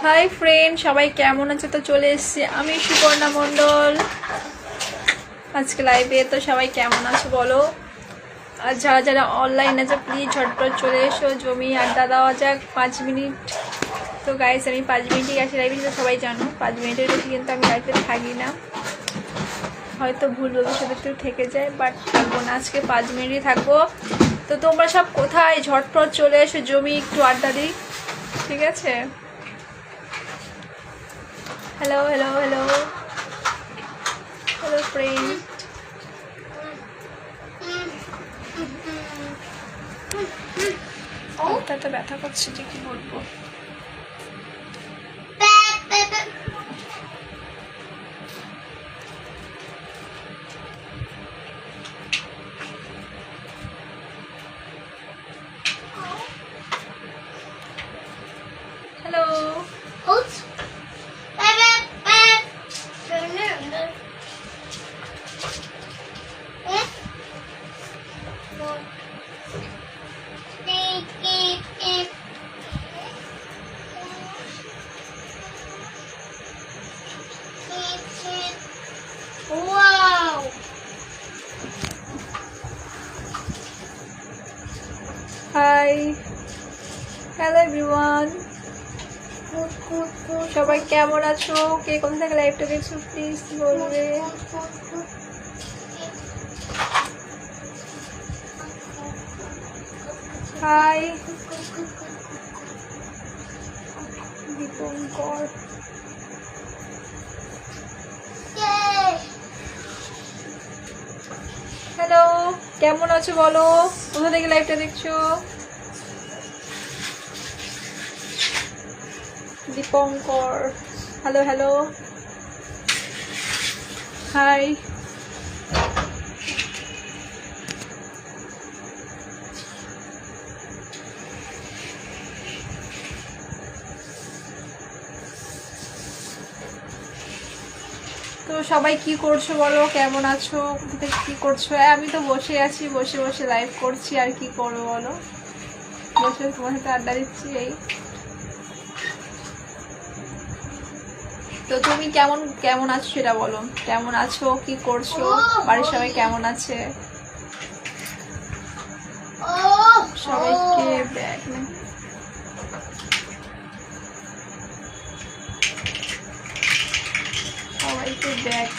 Hi friend, সবাই কেমন আছে? তো চলে এসেছি আমি সুপর্ণা মণ্ডল আজকে লাইভে। তো সবাই কেমন আছে বলো, আর যারা যারা অনলাইন আছে প্লিজ ঝটপট চলে এসো, জমি আড্ডা দেওয়া যাক 5 মিনিট। তো গাইস আমি 5 মিনিটই আসি লাইভে, তো সবাই জানো 5 মিনিটের বেশি কিন্তু আমি লাইভে থাকি না, হয়তো ভুল ভবিষ্যতে একটু থেকে যায়, বাট থাকবো না, আজকে 5 মিনিটই থাকবো। তো তোমরা সব কোথায়? ঝটপট চলে এসো, জমি একটু আড্ডা দিই, ঠিক আছে? Hello hello hello hello friend. তো ব্যথা করছে যে কি বলবো। হ্যালো হাই হ্যালো এভরিওয়ান, সবাই কেমন আছো? কে কোথা থেকে লাইভটা দেখছো প্লিজ বলবে। হাই দীপঙ্কর, হ্যালো কেমন আছো বলো, কোথা থেকে লাইভটা দেখছো? Dipankar hello hello hi. তো সবাই কি করছো বলো, কেমন আছো, কোথা থেকে কি করছো? আমি তো বসে আছি, বসে বসে লাইভ করছি, আর কি করবো বলো, বসে তোমার সাথে আড্ডা দিচ্ছি এই। তো তুমি কেমন কেমন আছো সেটা বলো, কেমন আছো, কি করছো, বাড়ির সবাই কেমন আছে? সবাইকে ব্যাগ সবাইকে ব্যাগ